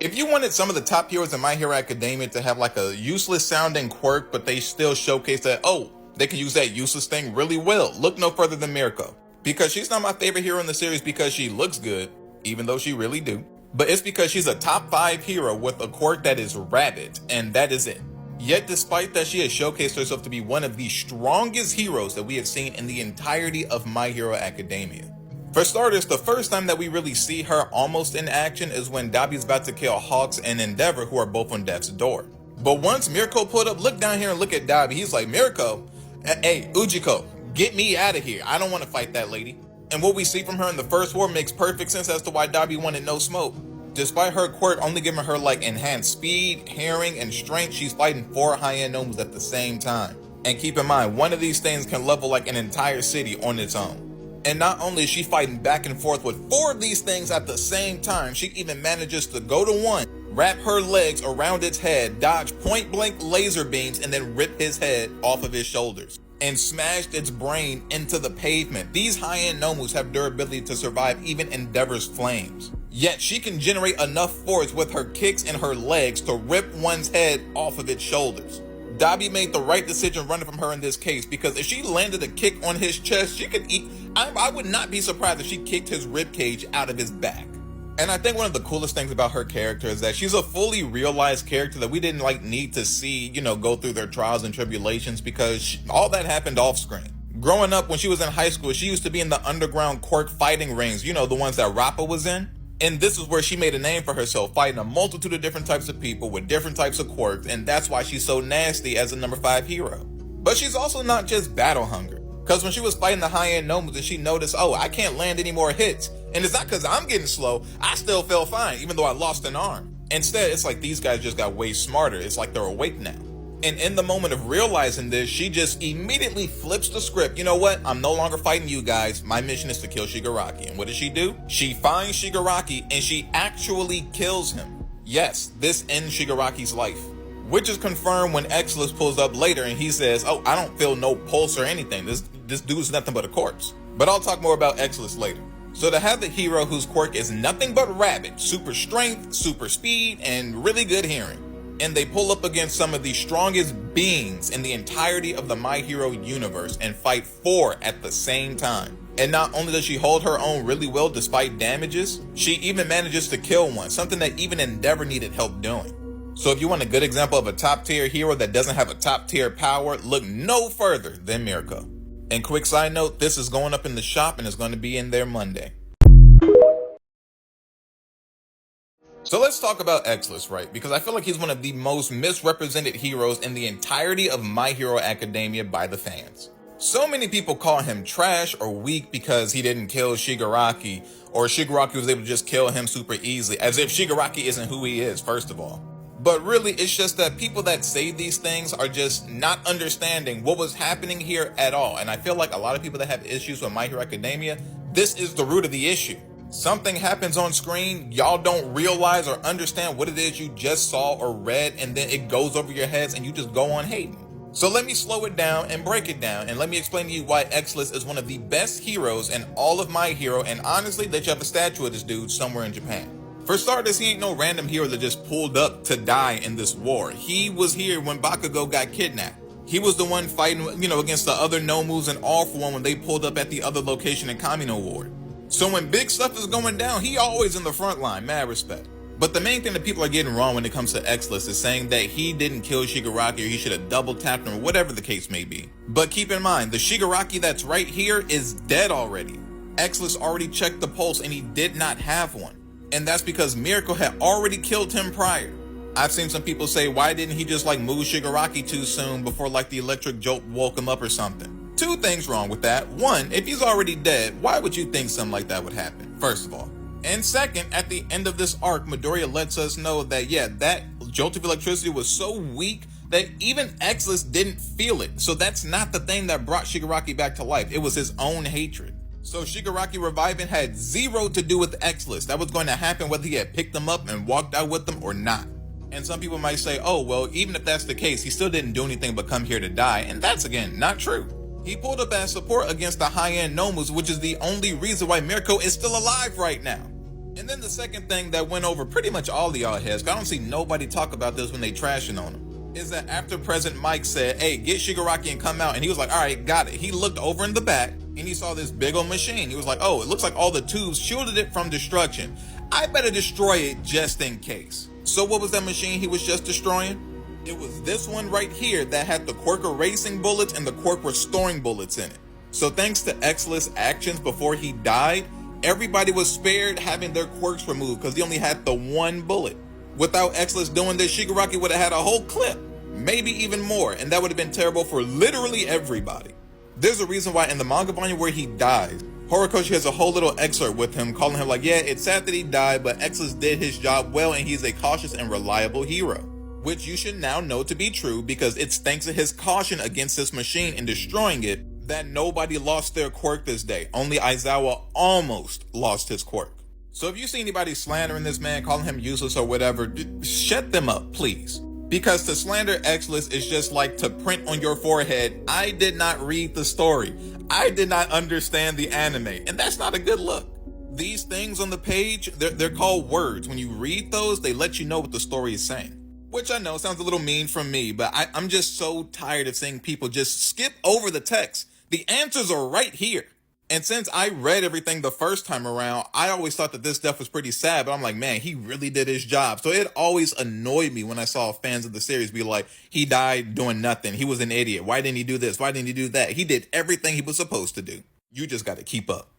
If you wanted some of the top heroes in My Hero Academia to have like a useless sounding quirk, but they still showcase that, oh, they can use that useless thing really well, look no further than Mirko. Because she's not my favorite hero in the series because she looks good, even though she really do. But it's because she's a top 5 hero with a quirk that is rabbit, and that is it. Yet despite that, she has showcased herself to be one of the strongest heroes that we have seen in the entirety of My Hero Academia. For starters, the first time that we really see her almost in action is when Dabi's about to kill Hawks and Endeavor, who are both on death's door. But once Mirko pulled up, look down here and look at Dabi, he's like, Mirko, hey, Ujiko, get me out of here. I don't want to fight that lady. And what we see from her in the first war makes perfect sense as to why Dabi wanted no smoke. Despite her quirk only giving her like enhanced speed, hearing, and strength, she's fighting 4 high-end gnomes at the same time. And keep in mind, one of these things can level like an entire city on its own. And not only is she fighting back and forth with 4 of these things at the same time, she even manages to go to one, wrap her legs around its head, dodge point-blank laser beams, and then rip his head off of his shoulders, and smashed its brain into the pavement. These high-end gnomes have durability to survive even Endeavor's flames. Yet she can generate enough force with her kicks and her legs to rip one's head off of its shoulders. Dabi made the right decision running from her in this case, because if she landed a kick on his chest, she could eat. I would not be surprised if she kicked his ribcage out of his back. And I think one of the coolest things about her character is that she's a fully realized character that we didn't like need to see, go through their trials and tribulations, because all that happened off screen. Growing up, when she was in high school, she used to be in the underground Quirk fighting rings, the ones that Rappa was in. And this is where she made a name for herself, fighting a multitude of different types of people with different types of quirks, and that's why she's so nasty as a number 5 hero. But she's also not just battle hungry, because when she was fighting the high-end gnomes and she noticed, oh, I can't land any more hits, and it's not because I'm getting slow, I still feel fine, even though I lost an arm. Instead, it's like these guys just got way smarter, it's like they're awake now. And in the moment of realizing this, she just immediately flips the script. You know what? I'm no longer fighting you guys. My mission is to kill Shigaraki. And what does she do? She finds Shigaraki and she actually kills him. Yes, this ends Shigaraki's life. Which is confirmed when Exless pulls up later and he says, oh, I don't feel no pulse or anything. This dude's nothing but a corpse. But I'll talk more about Exless later. So to have the hero whose quirk is nothing but rabbit, super strength, super speed, and really good hearing, and they pull up against some of the strongest beings in the entirety of the My Hero universe and fight 4 at the same time. And not only does she hold her own really well despite damages, she even manages to kill one, something that even Endeavor needed help doing. So if you want a good example of a top tier hero that doesn't have a top tier power, look no further than Mirko. And quick side note, this is going up in the shop and it's going to be in there Monday. So let's talk about Exless, right? Because I feel like he's one of the most misrepresented heroes in the entirety of My Hero Academia by the fans. So many people call him trash or weak because he didn't kill Shigaraki, or Shigaraki was able to just kill him super easily, as if Shigaraki isn't who he is, first of all. But really, it's just that people that say these things are just not understanding what was happening here at all. And I feel like a lot of people that have issues with My Hero Academia, this is the root of the issue. Something happens on screen, y'all don't realize or understand what it is you just saw or read, and then it goes over your heads and you just go on hating. So let me slow it down and break it down, and let me explain to you why Exless is one of the best heroes in all of My Hero, and honestly, they should have a statue of this dude somewhere in Japan. For starters, he ain't no random hero that just pulled up to die in this war. He was here when Bakugo got kidnapped. He was the one fighting, against the other Nomus and All For One when they pulled up at the other location in Kamino Ward. So when big stuff is going down, he always in the front line, mad respect. But the main thing that people are getting wrong when it comes to Exless is saying that he didn't kill Shigaraki or he should have double tapped him or whatever the case may be. But keep in mind, the Shigaraki that's right here is dead already. Exless already checked the pulse and he did not have one. And that's because Mirko had already killed him prior. I've seen some people say, why didn't he just move Shigaraki too soon before the electric jolt woke him up or something? 2 things wrong with that. 1, if he's already dead, why would you think something like that would happen, first of all? And second, at the end of this arc, Midoriya lets us know that, yeah, that jolt of electricity was so weak that even Exless didn't feel it. So that's not the thing that brought Shigaraki back to life. It was his own hatred. So Shigaraki reviving had 0 to do with Exless. That was going to happen whether he had picked them up and walked out with them or not. And some people might say, oh, well, even if that's the case, he still didn't do anything but come here to die. And that's, again, not true. He pulled up as support against the high-end Nomus, which is the only reason why Mirko is still alive right now. And then the second thing that went over pretty much all of y'all heads, 'cause I don't see nobody talk about this when they trashing on him, is that after President Mike said, hey, get Shigaraki and come out, and he was like, all right, got it. He looked over in the back, and he saw this big old machine. He was like, oh, it looks like all the tubes shielded it from destruction. I better destroy it just in case. So what was that machine he was just destroying? It was this one right here that had the Quirk erasing bullets and the Quirk restoring bullets in it. So thanks to Xless actions before he died, everybody was spared having their quirks removed because he only had the one bullet. Without Xless doing this, Shigaraki would have had a whole clip, maybe even more, and that would have been terrible for literally everybody. There's a reason why in the manga volume where he dies, Horikoshi has a whole little excerpt with him calling him like, yeah, it's sad that he died, but Xless did his job well and he's a cautious and reliable hero. Which you should now know to be true because it's thanks to his caution against this machine and destroying it that nobody lost their quirk this day. Only Aizawa almost lost his quirk. So if you see anybody slandering this man, calling him useless or whatever, shut them up, please. Because to slander Xless is just like to print on your forehead, I did not read the story. I did not understand the anime, and that's not a good look. These things on the page, they're called words. When you read those, they let you know what the story is saying. Which I know sounds a little mean from me, but I'm just so tired of seeing people just skip over the text. The answers are right here. And since I read everything the first time around, I always thought that this death was pretty sad, but I'm like, man, he really did his job. So it always annoyed me when I saw fans of the series be like, he died doing nothing. He was an idiot. Why didn't he do this? Why didn't he do that? He did everything he was supposed to do. You just got to keep up.